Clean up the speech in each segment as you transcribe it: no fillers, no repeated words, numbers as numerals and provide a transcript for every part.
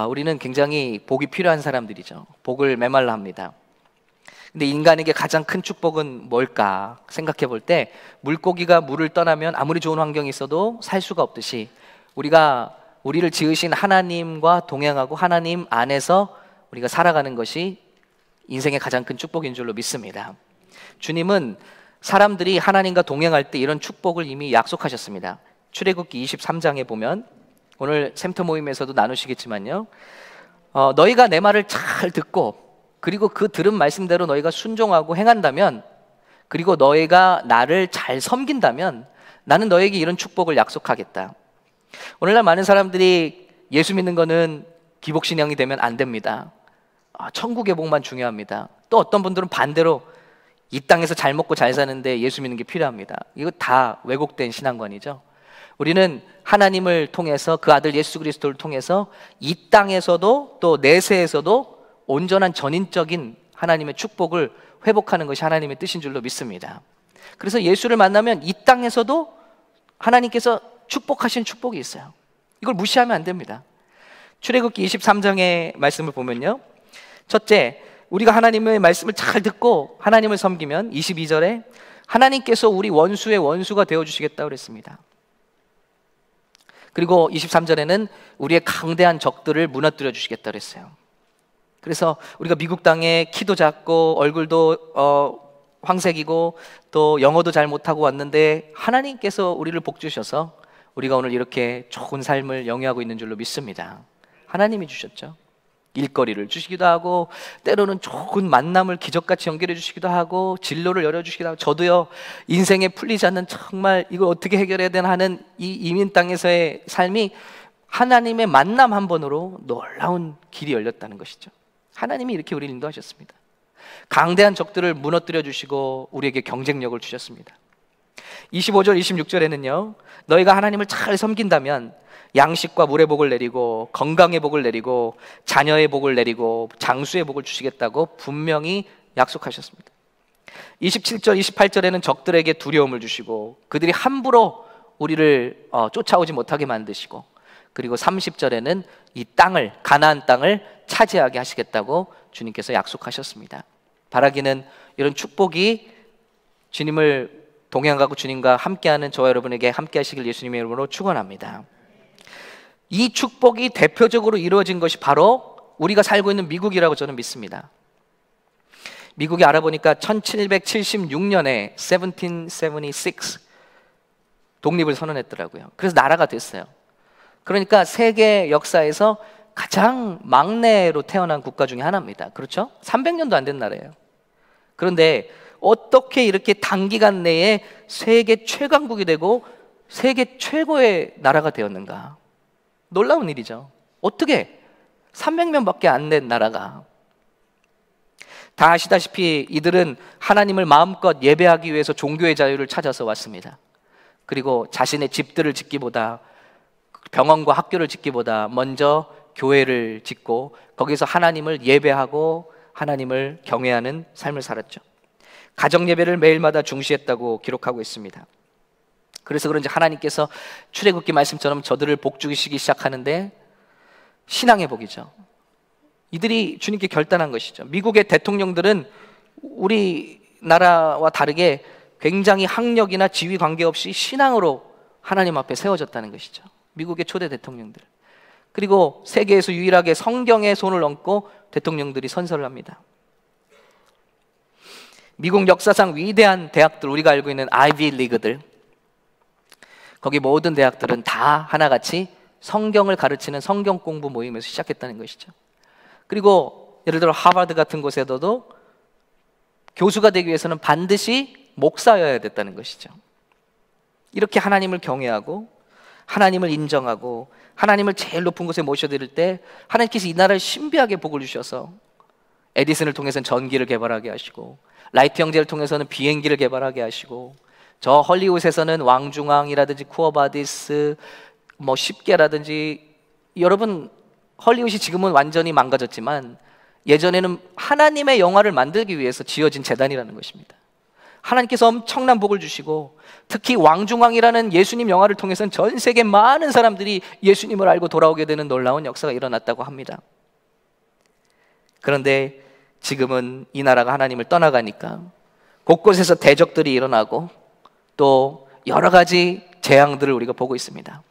우리는 굉장히 복이 필요한 사람들이죠. 복을 메말라 합니다. 근데 인간에게 가장 큰 축복은 뭘까 생각해 볼 때, 물고기가 물을 떠나면 아무리 좋은 환경이 있어도 살 수가 없듯이, 우리를 지으신 하나님과 동행하고 하나님 안에서 우리가 살아가는 것이 인생의 가장 큰 축복인 줄로 믿습니다. 주님은 사람들이 하나님과 동행할 때 이런 축복을 이미 약속하셨습니다. 출애굽기 23장에 보면, 오늘 샘터 모임에서도 나누시겠지만요, 너희가 내 말을 잘 듣고 그리고 그 들은 말씀대로 너희가 순종하고 행한다면, 그리고 너희가 나를 잘 섬긴다면 나는 너에게 이런 축복을 약속하겠다. 오늘날 많은 사람들이 예수 믿는 거는 기복신앙이 되면 안 됩니다. 천국의 복만 중요합니다. 또 어떤 분들은 반대로 이 땅에서 잘 먹고 잘 사는데 예수 믿는 게 필요합니다. 이거 다 왜곡된 신앙관이죠. 우리는 하나님을 통해서, 그 아들 예수 그리스도를 통해서 이 땅에서도 또 내세에서도 온전한 전인적인 하나님의 축복을 회복하는 것이 하나님의 뜻인 줄로 믿습니다. 그래서 예수를 만나면 이 땅에서도 하나님께서 축복하신 축복이 있어요. 이걸 무시하면 안 됩니다. 출애굽기 23장의 말씀을 보면요, 첫째, 우리가 하나님의 말씀을 잘 듣고 하나님을 섬기면 22절에 하나님께서 우리 원수의 원수가 되어주시겠다고 그랬습니다. 그리고 23절에는 우리의 강대한 적들을 무너뜨려 주시겠다고 그랬어요. 그래서 우리가 미국 땅에 키도 작고 얼굴도 황색이고 또 영어도 잘 못하고 왔는데 하나님께서 우리를 복 주셔서 우리가 오늘 이렇게 좋은 삶을 영위하고 있는 줄로 믿습니다. 하나님이 주셨죠. 일거리를 주시기도 하고, 때로는 좋은 만남을 기적같이 연결해 주시기도 하고, 진로를 열어주시기도 하고. 저도요, 인생에 풀리지 않는, 정말 이걸 어떻게 해결해야 되나 하는 이 이민 땅에서의 삶이 하나님의 만남 한 번으로 놀라운 길이 열렸다는 것이죠. 하나님이 이렇게 우리를 인도하셨습니다. 강대한 적들을 무너뜨려 주시고 우리에게 경쟁력을 주셨습니다. 25절 26절에는요, 너희가 하나님을 잘 섬긴다면 양식과 물의 복을 내리고 건강의 복을 내리고 자녀의 복을 내리고 장수의 복을 주시겠다고 분명히 약속하셨습니다. 27절 28절에는 적들에게 두려움을 주시고 그들이 함부로 우리를 쫓아오지 못하게 만드시고, 그리고 30절에는 이 땅을, 가나안 땅을 차지하게 하시겠다고 주님께서 약속하셨습니다. 바라기는 이런 축복이 주님을 동행하고 주님과 함께하는 저와 여러분에게 함께 하시길 예수님의 이름으로 축원합니다. 이 축복이 대표적으로 이루어진 것이 바로 우리가 살고 있는 미국이라고 저는 믿습니다. 미국이 알아보니까 1776년에 1776 독립을 선언했더라고요. 그래서 나라가 됐어요. 그러니까 세계 역사에서 가장 막내로 태어난 국가 중에 하나입니다. 그렇죠? 300년도 안 된 나라예요. 그런데 어떻게 이렇게 단기간 내에 세계 최강국이 되고 세계 최고의 나라가 되었는가? 놀라운 일이죠. 어떻게 300명밖에 안 된 나라가. 다 아시다시피 이들은 하나님을 마음껏 예배하기 위해서 종교의 자유를 찾아서 왔습니다. 그리고 자신의 집들을 짓기보다, 병원과 학교를 짓기보다 먼저 교회를 짓고 거기서 하나님을 예배하고 하나님을 경외하는 삶을 살았죠. 가정 예배를 매일마다 중시했다고 기록하고 있습니다. 그래서 그런지 하나님께서 출애굽기 말씀처럼 저들을 복주시기 시작하는데, 신앙의 복이죠. 이들이 주님께 결단한 것이죠. 미국의 대통령들은 우리나라와 다르게 굉장히 학력이나 지위 관계없이 신앙으로 하나님 앞에 세워졌다는 것이죠. 미국의 초대 대통령들. 그리고 세계에서 유일하게 성경에 손을 얹고 대통령들이 선서를 합니다. 미국 역사상 위대한 대학들, 우리가 알고 있는 아이비 리그들, 거기 모든 대학들은 다 하나같이 성경을 가르치는 성경 공부 모임에서 시작했다는 것이죠. 그리고 예를 들어 하버드 같은 곳에서도 교수가 되기 위해서는 반드시 목사여야 됐다는 것이죠. 이렇게 하나님을 경외하고 하나님을 인정하고 하나님을 제일 높은 곳에 모셔드릴 때 하나님께서 이 나라를 신비하게 복을 주셔서 에디슨을 통해서는 전기를 개발하게 하시고, 라이트 형제를 통해서는 비행기를 개발하게 하시고, 저 헐리우드에서는 왕중왕이라든지 쿠어바디스, 십계라든지, 여러분 헐리우드이 지금은 완전히 망가졌지만 예전에는 하나님의 영화를 만들기 위해서 지어진 재단이라는 것입니다. 하나님께서 엄청난 복을 주시고, 특히 왕중왕이라는 예수님 영화를 통해서는 전 세계 많은 사람들이 예수님을 알고 돌아오게 되는 놀라운 역사가 일어났다고 합니다. 그런데 지금은 이 나라가 하나님을 떠나가니까 곳곳에서 대적들이 일어나고 또 여러 가지 재앙들을 우리가 보고 있습니다.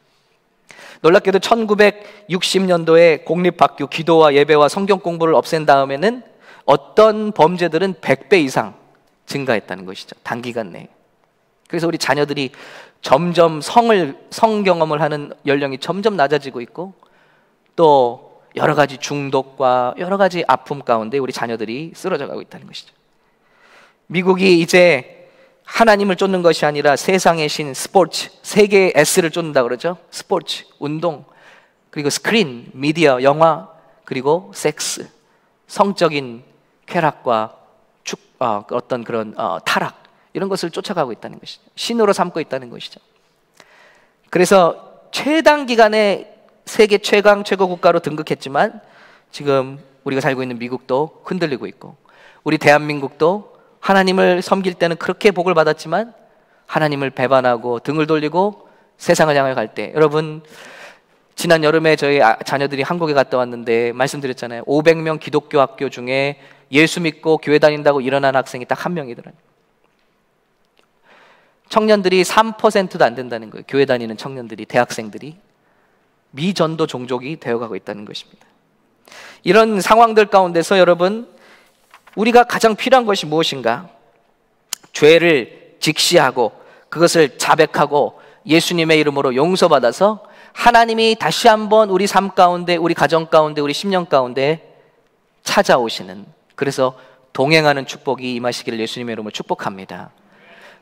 놀랍게도 1960년도에 공립학교 기도와 예배와 성경 공부를 없앤 다음에는 어떤 범죄들은 100배 이상 증가했다는 것이죠. 단기간 내에. 그래서 우리 자녀들이 점점 성 경험을 하는 연령이 점점 낮아지고 있고, 또 여러 가지 중독과 여러 가지 아픔 가운데 우리 자녀들이 쓰러져 가고 있다는 것이죠. 미국이 이제 하나님을 쫓는 것이 아니라 세상의 신 스포츠, 세계의 S를 쫓는다 그러죠. 스포츠, 운동, 그리고 스크린, 미디어, 영화, 그리고 섹스, 성적인 쾌락과 어떤 그런 타락, 이런 것을 쫓아가고 있다는 것이죠. 신으로 삼고 있다는 것이죠. 그래서 최단 기간에 세계 최강 최고 국가로 등극했지만 지금 우리가 살고 있는 미국도 흔들리고 있고, 우리 대한민국도 하나님을 섬길 때는 그렇게 복을 받았지만 하나님을 배반하고 등을 돌리고 세상을 향해 갈 때, 여러분 지난 여름에 저희 자녀들이 한국에 갔다 왔는데 말씀드렸잖아요. 500명 기독교 학교 중에 예수 믿고 교회 다닌다고 일어난 학생이 딱 한 명이더라고요. 청년들이 3%도 안 된다는 거예요. 교회 다니는 청년들이, 대학생들이 미전도 종족이 되어가고 있다는 것입니다. 이런 상황들 가운데서 여러분, 우리가 가장 필요한 것이 무엇인가? 죄를 직시하고 그것을 자백하고 예수님의 이름으로 용서받아서 하나님이 다시 한번 우리 삶 가운데, 우리 가정 가운데, 우리 심령 가운데 찾아오시는, 그래서 동행하는 축복이 임하시기를 예수님의 이름으로 축복합니다.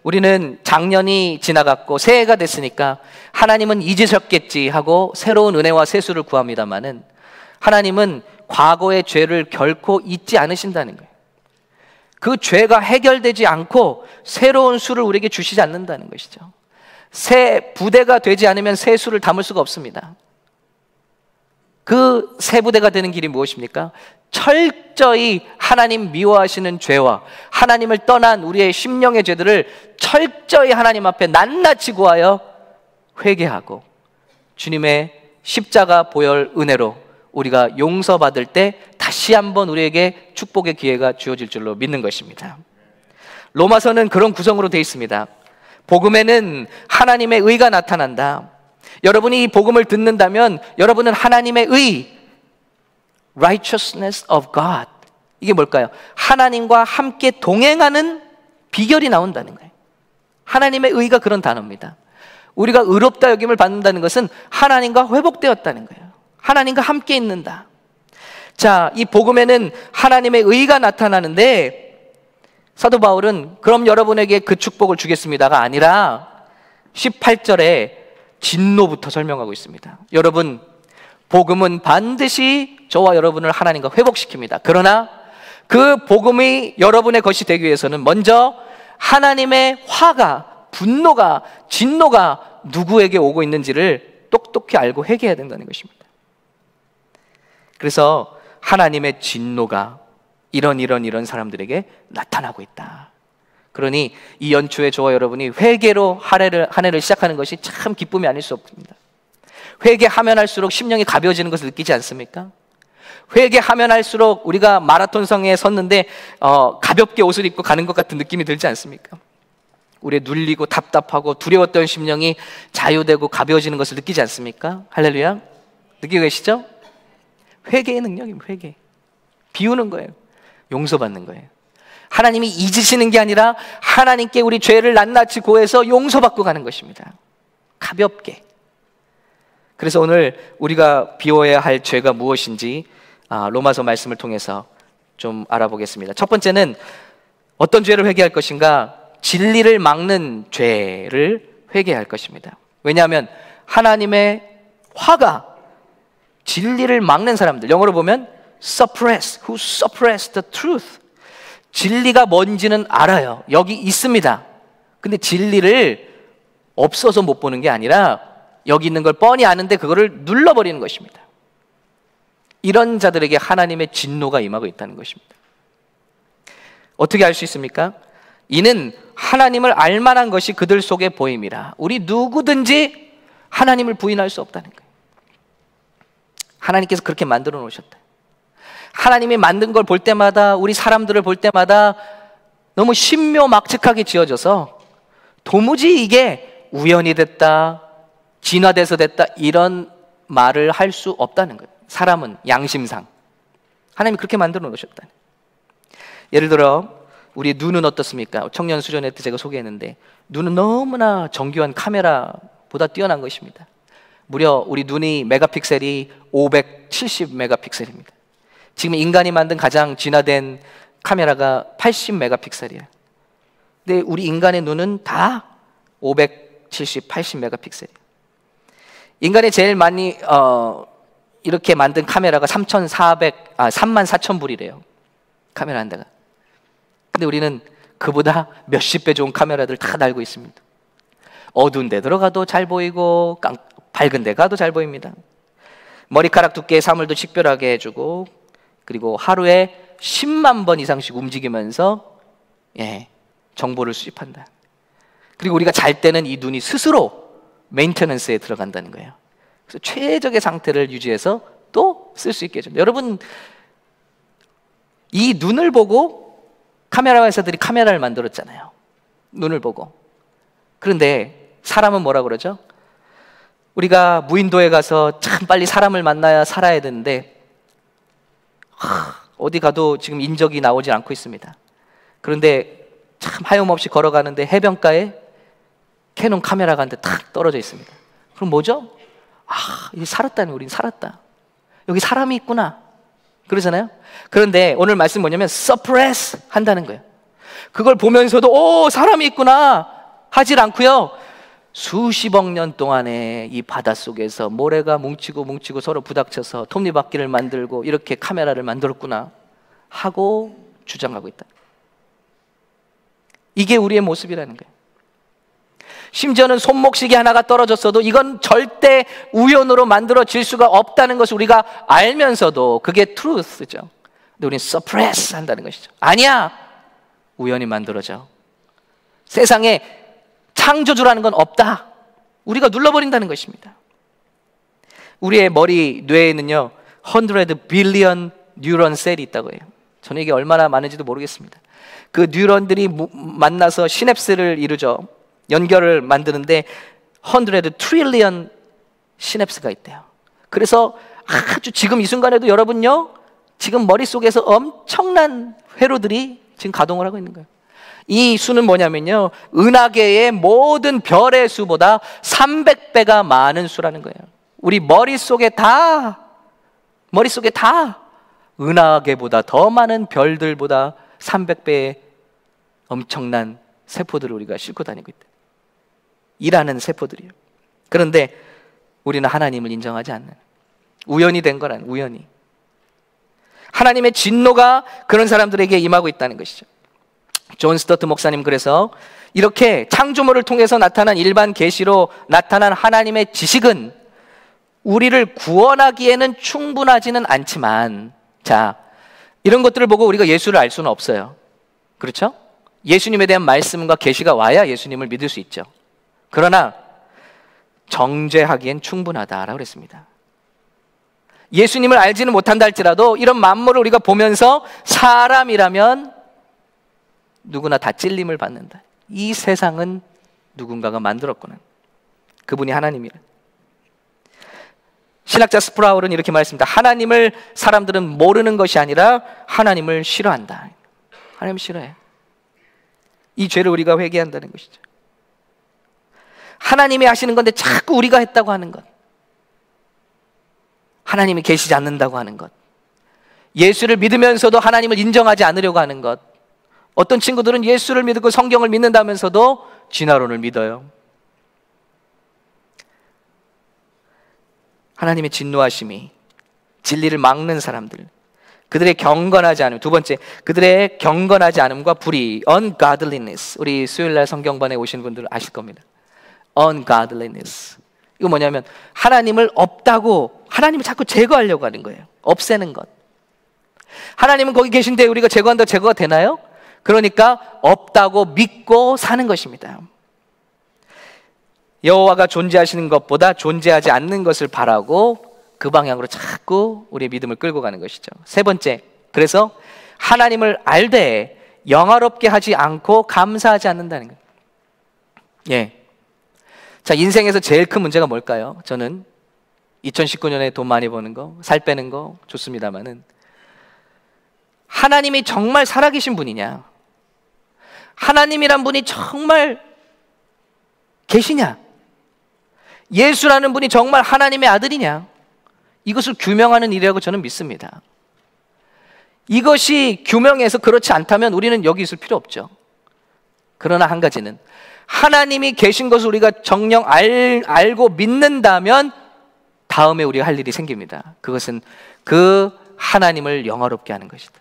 우리는 작년이 지나갔고 새해가 됐으니까 하나님은 잊으셨겠지 하고 새로운 은혜와 세수를 구합니다마는, 하나님은 과거의 죄를 결코 잊지 않으신다는 거예요. 그 죄가 해결되지 않고 새로운 수를 우리에게 주시지 않는다는 것이죠. 새 부대가 되지 않으면 새 수를 담을 수가 없습니다. 그 새 부대가 되는 길이 무엇입니까? 철저히 하나님 미워하시는 죄와 하나님을 떠난 우리의 심령의 죄들을 철저히 하나님 앞에 낱낱이 구하여 회개하고 주님의 십자가 보혈 은혜로 우리가 용서받을 때 다시 한번 우리에게 축복의 기회가 주어질 줄로 믿는 것입니다. 로마서는 그런 구성으로 되어 있습니다. 복음에는 하나님의 의가 나타난다. 여러분이 이 복음을 듣는다면 여러분은 하나님의 의, righteousness of God, 이게 뭘까요? 하나님과 함께 동행하는 비결이 나온다는 거예요. 하나님의 의가 그런 단어입니다. 우리가 의롭다 여김을 받는다는 것은 하나님과 회복되었다는 거예요. 하나님과 함께 있는다. 자, 이 복음에는 하나님의 의가 나타나는데 사도 바울은 그럼 여러분에게 그 축복을 주겠습니다가 아니라 18절에 진노부터 설명하고 있습니다. 여러분, 복음은 반드시 저와 여러분을 하나님과 회복시킵니다. 그러나 그 복음이 여러분의 것이 되기 위해서는 먼저 하나님의 화가, 분노가, 진노가 누구에게 오고 있는지를 똑똑히 알고 회개해야 된다는 것입니다. 그래서 하나님의 진노가 이런 사람들에게 나타나고 있다. 그러니 이 연초에 저와 여러분이 회개로 한 해를 시작하는 것이 참 기쁨이 아닐 수 없습니다. 회개하면 할수록 심령이 가벼워지는 것을 느끼지 않습니까? 회개하면 할수록 우리가 마라톤성에 섰는데 가볍게 옷을 입고 가는 것 같은 느낌이 들지 않습니까? 우리의 눌리고 답답하고 두려웠던 심령이 자유되고 가벼워지는 것을 느끼지 않습니까? 할렐루야. 느끼고 계시죠? 회개의 능력입니다. 회개. 비우는 거예요. 용서받는 거예요. 하나님이 잊으시는 게 아니라 하나님께 우리 죄를 낱낱이 고해서 용서받고 가는 것입니다. 가볍게. 그래서 오늘 우리가 비워야 할 죄가 무엇인지 로마서 말씀을 통해서 좀 알아보겠습니다. 첫 번째는 어떤 죄를 회개할 것인가? 진리를 막는 죄를 회개할 것입니다. 왜냐하면 하나님의 화가 진리를 막는 사람들, 영어로 보면 suppress, who suppress the truth. 진리가 뭔지는 알아요. 여기 있습니다. 근데 진리를 없어서 못 보는 게 아니라 여기 있는 걸 뻔히 아는데 그거를 눌러버리는 것입니다. 이런 자들에게 하나님의 진노가 임하고 있다는 것입니다. 어떻게 알 수 있습니까? 이는 하나님을 알만한 것이 그들 속에 보임이라. 우리 누구든지 하나님을 부인할 수 없다는 거예요. 하나님께서 그렇게 만들어 놓으셨다. 하나님이 만든 걸 볼 때마다, 우리 사람들을 볼 때마다 너무 신묘막측하게 지어져서 도무지 이게 우연이 됐다, 진화돼서 됐다, 이런 말을 할 수 없다는 거예요. 사람은 양심상 하나님이 그렇게 만들어 놓으셨다. 예를 들어 우리 눈은 어떻습니까? 청년 수련회 때 제가 소개했는데, 눈은 너무나 정교한 카메라보다 뛰어난 것입니다. 무려 우리 눈이 메가픽셀이 570 메가픽셀입니다. 지금 인간이 만든 가장 진화된 카메라가 80 메가픽셀이에요. 근데 우리 인간의 눈은 다 570, 80 메가픽셀이에요. 인간이 제일 많이 이렇게 만든 카메라가 34,000불이래요. 카메라 한 대가. 근데 우리는 그보다 몇십 배 좋은 카메라들 다 달고 있습니다. 어두운 데 들어가도 잘 보이고 밝은 데 가도 잘 보입니다. 머리카락 두께의 사물도 식별하게 해주고, 그리고 하루에 10만 번 이상씩 움직이면서 정보를 수집한다. 그리고 우리가 잘 때는 이 눈이 스스로 메인테넌스에 들어간다는 거예요. 그래서 최적의 상태를 유지해서 또 쓸 수 있게 해줍니다. 여러분, 이 눈을 보고 카메라 회사들이 카메라를 만들었잖아요. 눈을 보고. 그런데 사람은 뭐라 그러죠? 우리가 무인도에 가서 참 빨리 사람을 만나야 살아야 되는데 어디 가도 지금 인적이 나오지 않고 있습니다. 그런데 참 하염없이 걸어가는데 해변가에 캐논 카메라가 한 대 탁 떨어져 있습니다. 그럼 뭐죠? 이제 살았다니, 우린 살았다. 여기 사람이 있구나. 그러잖아요. 그런데 오늘 말씀 뭐냐면 suppress 한다는 거예요. 그걸 보면서도 사람이 있구나 하질 않고요, 수십억 년 동안에 이 바닷속에서 모래가 뭉치고 서로 부닥쳐서 톱니바퀴를 만들고 이렇게 카메라를 만들었구나 하고 주장하고 있다. 이게 우리의 모습이라는 거예요. 심지어는 손목시계 하나가 떨어졌어도 이건 절대 우연으로 만들어질 수가 없다는 것을 우리가 알면서도 그게 truth죠. 근데 우리는 suppress 한다는 것이죠. 아니야, 우연히 만들어져. 세상에 창조주라는 건 없다. 우리가 눌러버린다는 것입니다. 우리의 머리, 뇌에는요 100 빌리언 뉴런 셀이 있다고 해요. 저는 이게 얼마나 많은지도 모르겠습니다. 그 뉴런들이 만나서 시냅스를 이루죠. 연결을 만드는데 100 트릴리언 시냅스가 있대요. 그래서 아주 지금 이 순간에도 여러분요, 지금 머릿속에서 엄청난 회로들이 지금 가동을 하고 있는 거예요. 이 수는 뭐냐면요, 은하계의 모든 별의 수보다 300배가 많은 수라는 거예요. 우리 머릿속에 다 은하계보다 더 많은 별들보다 300배의 엄청난 세포들을 우리가 싣고 다니고 있다. 일하는 세포들이요. 그런데 우리는 하나님을 인정하지 않는, 우연이 된 거란, 우연히 하나님의 진노가 그런 사람들에게 임하고 있다는 것이죠. 존 스토트 목사님, 그래서 이렇게 창조물을 통해서 나타난 일반 계시로 나타난 하나님의 지식은 우리를 구원하기에는 충분하지는 않지만, 자, 이런 것들을 보고 우리가 예수를 알 수는 없어요. 그렇죠? 예수님에 대한 말씀과 계시가 와야 예수님을 믿을 수 있죠. 그러나 정죄하기엔 충분하다라고 그랬습니다. 예수님을 알지는 못한다 할지라도 이런 만물을 우리가 보면서 사람이라면 누구나 다 찔림을 받는다. 이 세상은 누군가가 만들었거든. 그분이 하나님이라. 신학자 스프라울은 이렇게 말했습니다. 하나님을 사람들은 모르는 것이 아니라 하나님을 싫어한다. 하나님을 싫어해. 이 죄를 우리가 회개한다는 것이죠. 하나님이 하시는 건데 자꾸 우리가 했다고 하는 것, 하나님이 계시지 않는다고 하는 것, 예수를 믿으면서도 하나님을 인정하지 않으려고 하는 것. 어떤 친구들은 예수를 믿고 성경을 믿는다면서도 진화론을 믿어요. 하나님의 진노하심이 진리를 막는 사람들, 그들의 경건하지 않음. 두 번째, 그들의 경건하지 않음과 불의, ungodliness. 우리 수요일날 성경반에 오신 분들 아실 겁니다. ungodliness. 이거 뭐냐면 하나님을 없다고, 하나님을 자꾸 제거하려고 하는 거예요. 없애는 것. 하나님은 거기 계신데 우리가 제거한다고 제거가 되나요? 그러니까 없다고 믿고 사는 것입니다. 여호와가 존재하시는 것보다 존재하지 않는 것을 바라고 그 방향으로 자꾸 우리의 믿음을 끌고 가는 것이죠. 세 번째, 그래서 하나님을 알되 영화롭게 하지 않고 감사하지 않는다는 거예요. 예. 자, 인생에서 제일 큰 문제가 뭘까요? 저는 2019년에 돈 많이 버는 거, 살 빼는 거 좋습니다만은 하나님이 정말 살아계신 분이냐? 하나님이란 분이 정말 계시냐? 예수라는 분이 정말 하나님의 아들이냐? 이것을 규명하는 일이라고 저는 믿습니다. 이것이 규명해서 그렇지 않다면 우리는 여기 있을 필요 없죠. 그러나 한 가지는 하나님이 계신 것을 우리가 정녕 알고 믿는다면 다음에 우리가 할 일이 생깁니다. 그것은 그 하나님을 영화롭게 하는 것이다.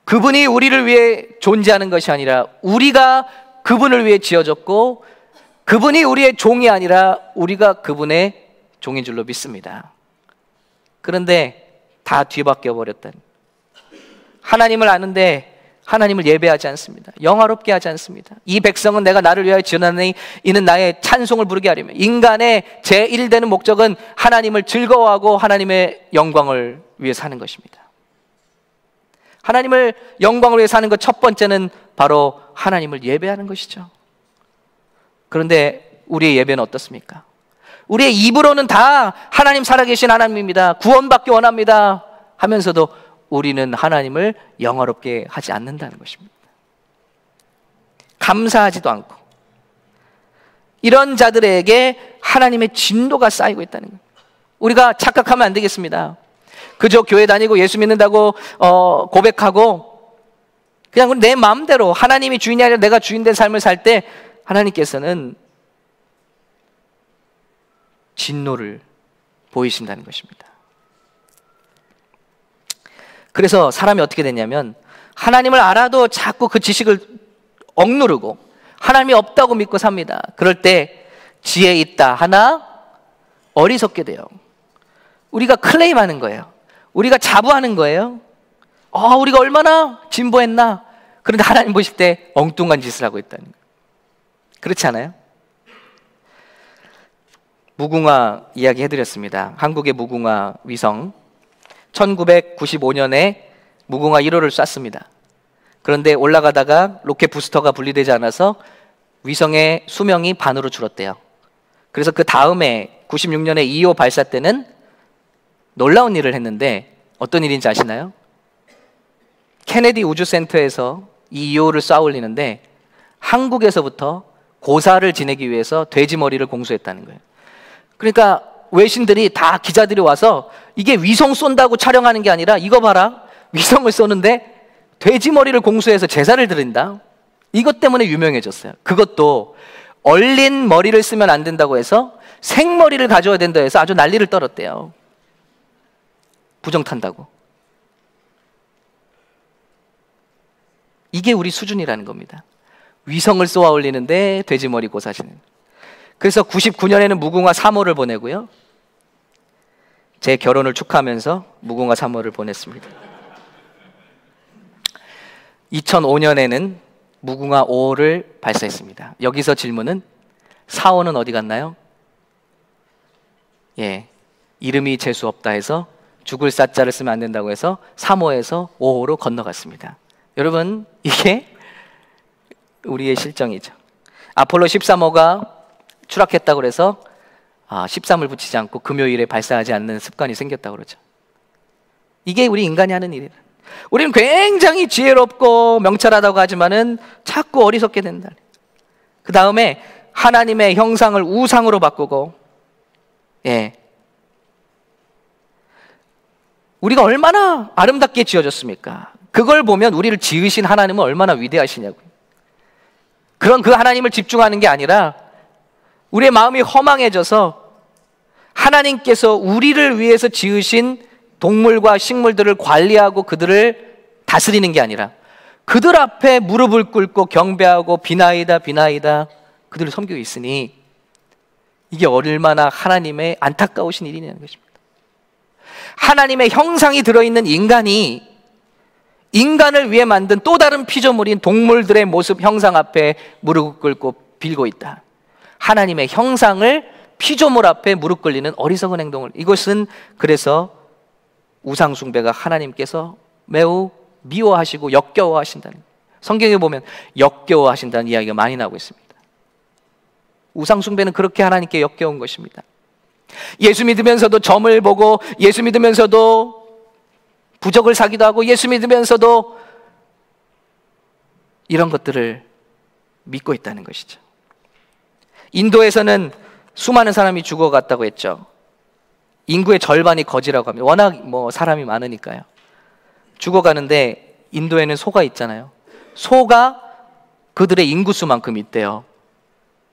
그분이 우리를 위해 존재하는 것이 아니라 우리가 그분을 위해 지어졌고 그분이 우리의 종이 아니라 우리가 그분의 종인 줄로 믿습니다. 그런데 다 뒤바뀌어 버렸다는, 하나님을 아는데 하나님을 예배하지 않습니다. 영화롭게 하지 않습니다. 이 백성은 내가 나를 위하여 지어놨으니 이는 나의 찬송을 부르게 하려며. 인간의 제1되는 목적은 하나님을 즐거워하고 하나님의 영광을 위해 사는 것입니다. 하나님을 영광을 위해 사는 것 첫 번째는 바로 하나님을 예배하는 것이죠. 그런데 우리의 예배는 어떻습니까? 우리의 입으로는 다 하나님 살아계신 하나님입니다, 구원받기 원합니다 하면서도 우리는 하나님을 영화롭게 하지 않는다는 것입니다. 감사하지도 않고. 이런 자들에게 하나님의 진노가 쌓이고 있다는 거예요. 우리가 착각하면 안 되겠습니다. 그저 교회 다니고 예수 믿는다고 고백하고 그냥 내 마음대로 하나님이 주인이 아니라 내가 주인 된 삶을 살 때 하나님께서는 진노를 보이신다는 것입니다. 그래서 사람이 어떻게 되냐면 하나님을 알아도 자꾸 그 지식을 억누르고 하나님이 없다고 믿고 삽니다. 그럴 때 지혜 있다 하나 어리석게 돼요. 우리가 클레임하는 거예요. 우리가 자부하는 거예요. 우리가 얼마나 진보했나. 그런데 하나님 보실 때 엉뚱한 짓을 하고 있다는 거예요. 그렇지 않아요? 무궁화 이야기 해드렸습니다. 한국의 무궁화 위성 1995년에 무궁화 1호를 쐈습니다. 그런데 올라가다가 로켓 부스터가 분리되지 않아서 위성의 수명이 반으로 줄었대요. 그래서 그 다음에 96년에 2호 발사 때는 놀라운 일을 했는데 어떤 일인지 아시나요? 케네디 우주센터에서 이 2호를 쏴 올리는데 한국에서부터 고사를 지내기 위해서 돼지 머리를 공수했다는 거예요. 그러니까 외신들이 다 기자들이 와서 이게 위성 쏜다고 촬영하는 게 아니라 이거 봐라, 위성을 쏘는데 돼지 머리를 공수해서 제사를 드린다. 이것 때문에 유명해졌어요. 그것도 얼린 머리를 쓰면 안 된다고 해서 생머리를 가져야 된다 해서 아주 난리를 떨었대요. 부정 탄다고. 이게 우리 수준이라는 겁니다. 위성을 쏘아 올리는데 돼지 머리 고사시는. 그래서 99년에는 무궁화 3호를 보내고요. 제 결혼을 축하하면서 무궁화 3호를 보냈습니다. 2005년에는 무궁화 5호를 발사했습니다. 여기서 질문은 4호는 어디 갔나요? 이름이 재수 없다 해서 죽을 사자를 쓰면 안 된다고 해서 3호에서 5호로 건너갔습니다. 여러분, 이게 우리의 실정이죠. 아폴로 13호가 추락했다고 그래서 13을 붙이지 않고 금요일에 발사하지 않는 습관이 생겼다고 그러죠. 이게 우리 인간이 하는 일이에요. 우리는 굉장히 지혜롭고 명철하다고 하지만은 자꾸 어리석게 된다. 그 다음에 하나님의 형상을 우상으로 바꾸고, 우리가 얼마나 아름답게 지어졌습니까? 그걸 보면 우리를 지으신 하나님은 얼마나 위대하시냐고요. 그런 그 하나님을 집중하는 게 아니라 우리의 마음이 허망해져서 하나님께서 우리를 위해서 지으신 동물과 식물들을 관리하고 그들을 다스리는 게 아니라 그들 앞에 무릎을 꿇고 경배하고 비나이다 비나이다 그들을 섬기고 있으니 이게 얼마나 하나님의 안타까우신 일이냐는 것입니다. 하나님의 형상이 들어있는 인간이 인간을 위해 만든 또 다른 피조물인 동물들의 모습 형상 앞에 무릎 꿇고 빌고 있다. 하나님의 형상을 피조물 앞에 무릎 꿇리는 어리석은 행동을, 이것은 그래서 우상 숭배가 하나님께서 매우 미워하시고 역겨워하신다는, 성경에 보면 역겨워하신다는 이야기가 많이 나오고 있습니다. 우상 숭배는 그렇게 하나님께 역겨운 것입니다. 예수 믿으면서도 점을 보고, 예수 믿으면서도 부적을 사기도 하고, 예수 믿으면서도 이런 것들을 믿고 있다는 것이죠. 인도에서는 수많은 사람이 죽어갔다고 했죠. 인구의 절반이 거지라고 합니다. 워낙 사람이 많으니까요. 죽어가는데 인도에는 소가 있잖아요. 소가 그들의 인구수만큼 있대요.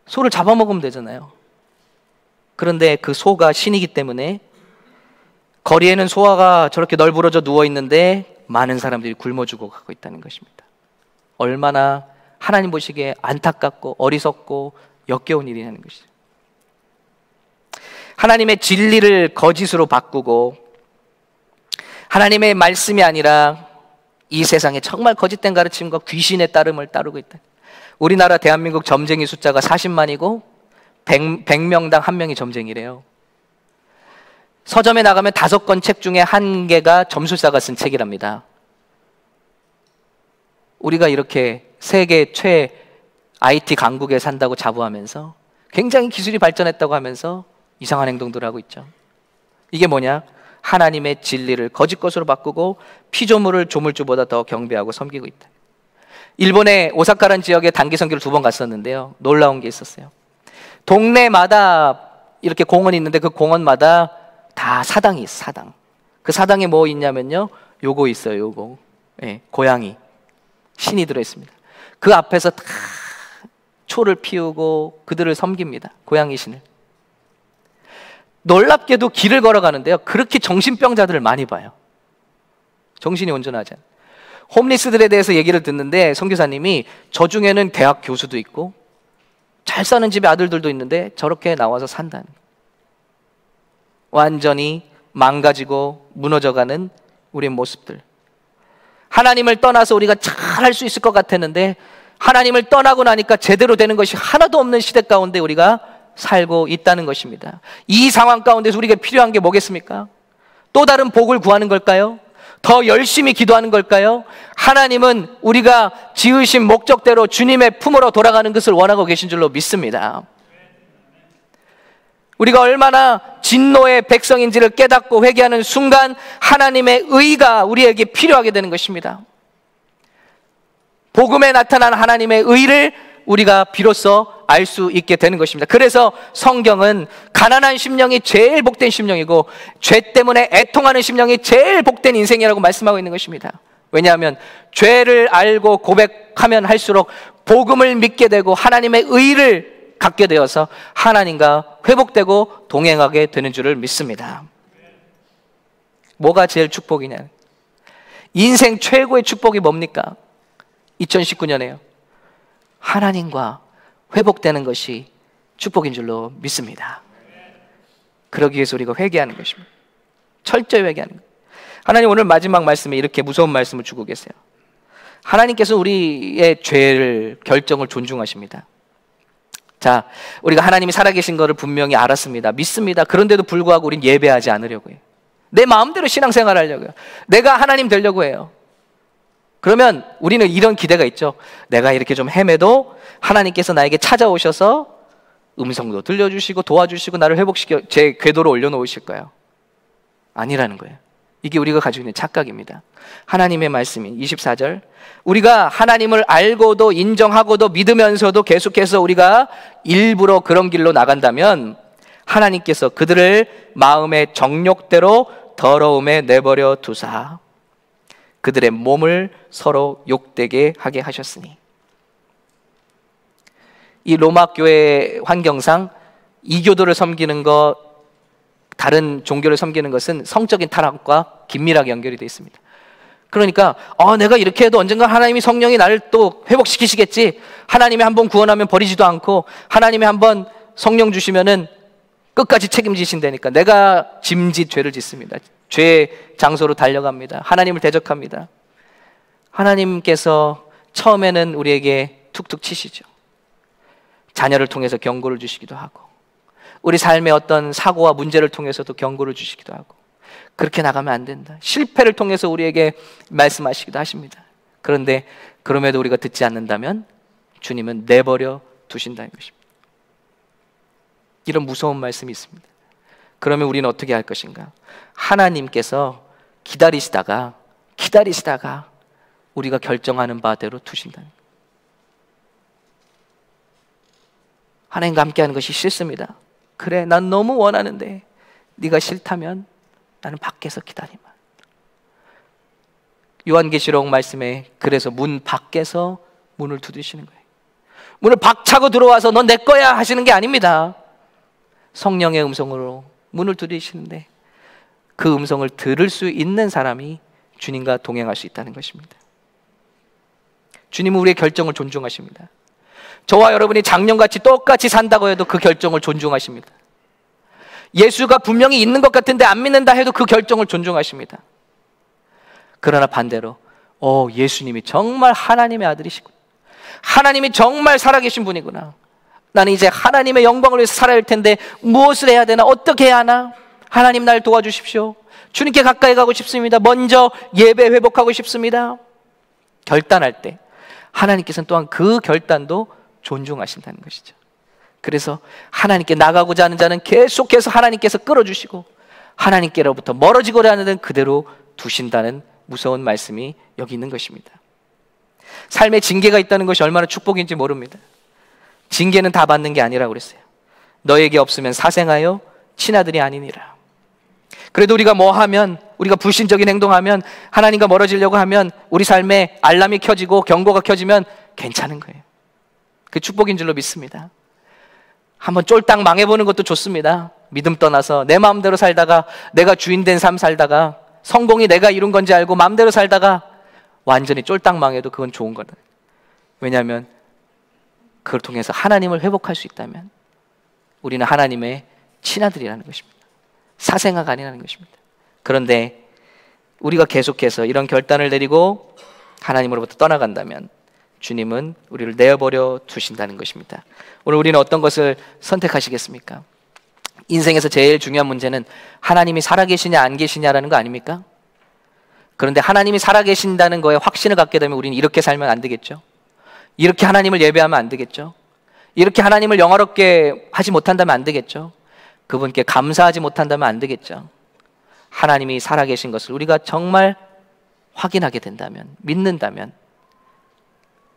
소를 잡아먹으면 되잖아요. 그런데 그 소가 신이기 때문에 거리에는 소화가 저렇게 널브러져 누워있는데 많은 사람들이 굶어 죽어가고 있다는 것입니다. 얼마나 하나님 보시기에 안타깝고 어리석고 역겨운 일이라는 것이죠. 하나님의 진리를 거짓으로 바꾸고 하나님의 말씀이 아니라 이 세상에 정말 거짓된 가르침과 귀신의 따름을 따르고 있다. 우리나라 대한민국 점쟁이 숫자가 40만이고 100명당 1명이 점쟁이래요. 서점에 나가면 5권 책 중에 1개가 점술사가 쓴 책이랍니다. 우리가 이렇게 세계 최 IT 강국에 산다고 자부하면서 굉장히 기술이 발전했다고 하면서 이상한 행동들을 하고 있죠. 이게 뭐냐? 하나님의 진리를 거짓 것으로 바꾸고 피조물을 조물주보다 더 경배하고 섬기고 있다. 일본의 오사카라는 지역에 단기 선교를 2번 갔었는데요. 놀라운 게 있었어요. 동네마다 이렇게 공원이 있는데 그 공원마다 다 사당이 있어요. 사당. 그 사당에 뭐 있냐면요, 요거 있어요. 요거. 네, 고양이 신이 들어있습니다. 그 앞에서 다 초를 피우고 그들을 섬깁니다. 고양이 신을. 놀랍게도 길을 걸어가는데요, 그렇게 정신병자들을 많이 봐요. 정신이 온전하지 않아요. 홈리스들에 대해서 얘기를 듣는데 선교사님이 저 중에는 대학 교수도 있고 잘 사는 집에 아들들도 있는데 저렇게 나와서 산다는 거예요. 완전히 망가지고 무너져가는 우리의 모습들. 하나님을 떠나서 우리가 잘 할 수 있을 것 같았는데 하나님을 떠나고 나니까 제대로 되는 것이 하나도 없는 시대 가운데 우리가 살고 있다는 것입니다. 이 상황 가운데서 우리가 필요한 게 뭐겠습니까? 또 다른 복을 구하는 걸까요? 더 열심히 기도하는 걸까요? 하나님은 우리가 지으신 목적대로 주님의 품으로 돌아가는 것을 원하고 계신 줄로 믿습니다. 우리가 얼마나 진노의 백성인지를 깨닫고 회개하는 순간 하나님의 의가 우리에게 필요하게 되는 것입니다. 복음에 나타난 하나님의 의를 우리가 비로소 알 수 있게 되는 것입니다. 그래서 성경은 가난한 심령이 제일 복된 심령이고 죄 때문에 애통하는 심령이 제일 복된 인생이라고 말씀하고 있는 것입니다. 왜냐하면 죄를 알고 고백하면 할수록 복음을 믿게 되고 하나님의 의를 갖게 되어서 하나님과 회복되고 동행하게 되는 줄을 믿습니다. 뭐가 제일 축복이냐? 인생 최고의 축복이 뭡니까? 2019년에요. 하나님과 회복되는 것이 축복인 줄로 믿습니다. 그러기 위해서 우리가 회개하는 것입니다. 철저히 회개하는 것. 하나님 오늘 마지막 말씀에 이렇게 무서운 말씀을 주고 계세요. 하나님께서 우리의 죄를 결정을 존중하십니다. 자, 우리가 하나님이 살아계신 것을 분명히 알았습니다. 믿습니다. 그런데도 불구하고 우린 예배하지 않으려고 해요. 내 마음대로 신앙생활 하려고요. 내가 하나님 되려고 해요. 그러면 우리는 이런 기대가 있죠. 내가 이렇게 좀 헤매도 하나님께서 나에게 찾아오셔서 음성도 들려주시고 도와주시고 나를 회복시켜 제 궤도로 올려놓으실 거예요. 아니라는 거예요. 이게 우리가 가지고 있는 착각입니다. 하나님의 말씀인 24절, 우리가 하나님을 알고도 인정하고도 믿으면서도 계속해서 우리가 일부러 그런 길로 나간다면 하나님께서 그들을 마음의 정욕대로 더러움에 내버려 두사 그들의 몸을 서로 욕되게 하게 하셨으니. 이 로마 교회 환경상 이교도를 섬기는 것, 다른 종교를 섬기는 것은 성적인 타락과 긴밀하게 연결이 되어 있습니다. 그러니까 내가 이렇게 해도 언젠가 하나님이 성령이 나를 또 회복시키시겠지, 하나님이 한번 구원하면 버리지도 않고 하나님이 한번 성령 주시면은 끝까지 책임지신다니까 내가 짐짓 죄를 짓습니다. 죄의 장소로 달려갑니다. 하나님을 대적합니다. 하나님께서 처음에는 우리에게 툭툭 치시죠. 자녀를 통해서 경고를 주시기도 하고, 우리 삶의 어떤 사고와 문제를 통해서도 경고를 주시기도 하고, 그렇게 나가면 안 된다. 실패를 통해서 우리에게 말씀하시기도 하십니다. 그런데 그럼에도 우리가 듣지 않는다면 주님은 내버려 두신다는 것입니다. 이런 무서운 말씀이 있습니다. 그러면 우리는 어떻게 할 것인가? 하나님께서 기다리시다가 우리가 결정하는 바대로 두신다는 거예요. 하나님과 함께하는 것이 싫습니다. 그래, 난 너무 원하는데 네가 싫다면 나는 밖에서 기다리마. 요한계시록 말씀에 그래서 문 밖에서 문을 두드리시는 거예요. 문을 박차고 들어와서 넌 내 거야 하시는 게 아닙니다. 성령의 음성으로 문을 두드리시는데 그 음성을 들을 수 있는 사람이 주님과 동행할 수 있다는 것입니다. 주님은 우리의 결정을 존중하십니다. 저와 여러분이 작년같이 똑같이 산다고 해도 그 결정을 존중하십니다. 예수가 분명히 있는 것 같은데 안 믿는다 해도 그 결정을 존중하십니다. 그러나 반대로 예수님이 정말 하나님의 아들이시구나, 하나님이 정말 살아계신 분이구나, 나는 이제 하나님의 영광을 위해서 살아야 할 텐데 무엇을 해야 되나, 어떻게 해야 하나, 하나님 날 도와주십시오, 주님께 가까이 가고 싶습니다, 먼저 예배 회복하고 싶습니다, 결단할 때 하나님께서는 또한 그 결단도 존중하신다는 것이죠. 그래서 하나님께 나가고자 하는 자는 계속해서 하나님께서 끌어주시고, 하나님께로부터 멀어지고자 하는 데는 그대로 두신다는 무서운 말씀이 여기 있는 것입니다. 삶에 징계가 있다는 것이 얼마나 축복인지 모릅니다. 징계는 다 받는 게 아니라고 그랬어요. 너에게 없으면 사생하여 친아들이 아니니라. 그래도 우리가 뭐 하면, 우리가 불신적인 행동하면, 하나님과 멀어지려고 하면 우리 삶에 알람이 켜지고 경고가 켜지면 괜찮은 거예요. 그 축복인 줄로 믿습니다. 한번 쫄딱 망해보는 것도 좋습니다. 믿음 떠나서 내 마음대로 살다가, 내가 주인 된 삶 살다가, 성공이 내가 이룬 건지 알고 마음대로 살다가 완전히 쫄딱 망해도 그건 좋은 거다. 왜냐하면 그걸 통해서 하나님을 회복할 수 있다면 우리는 하나님의 친아들이라는 것입니다. 사생아가 아니라는 것입니다. 그런데 우리가 계속해서 이런 결단을 내리고 하나님으로부터 떠나간다면 주님은 우리를 내어버려 두신다는 것입니다. 오늘 우리는 어떤 것을 선택하시겠습니까? 인생에서 제일 중요한 문제는 하나님이 살아계시냐 안 계시냐라는 거 아닙니까? 그런데 하나님이 살아계신다는 거에 확신을 갖게 되면 우리는 이렇게 살면 안 되겠죠? 이렇게 하나님을 예배하면 안 되겠죠? 이렇게 하나님을 영화롭게 하지 못한다면 안 되겠죠? 그분께 감사하지 못한다면 안 되겠죠? 하나님이 살아계신 것을 우리가 정말 확인하게 된다면, 믿는다면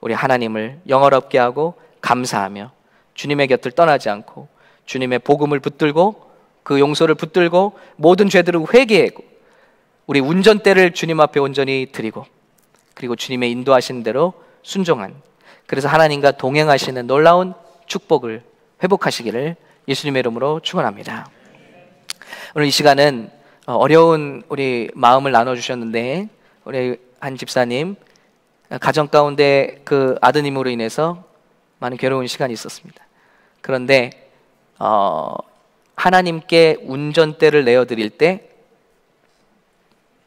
우리 하나님을 영화롭게 하고 감사하며 주님의 곁을 떠나지 않고 주님의 복음을 붙들고 그 용서를 붙들고 모든 죄들을 회개하고 우리 운전대를 주님 앞에 온전히 드리고, 그리고 주님의 인도하시는 대로 순종한, 그래서 하나님과 동행하시는 놀라운 축복을 회복하시기를 예수님의 이름으로 축원합니다. 오늘 이 시간은 어려운 우리 마음을 나눠주셨는데, 우리 한 집사님 가정 가운데 그 아드님으로 인해서 많은 괴로운 시간이 있었습니다. 그런데 하나님께 운전대를 내어드릴 때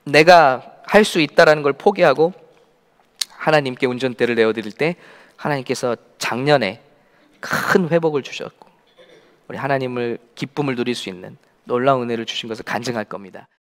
내가 할 수 있다라는 걸 포기하고 하나님께 운전대를 내어드릴 때 하나님께서 작년에 큰 회복을 주셨고 우리 하나님을 기쁨을 누릴 수 있는 놀라운 은혜를 주신 것을 간증할 겁니다.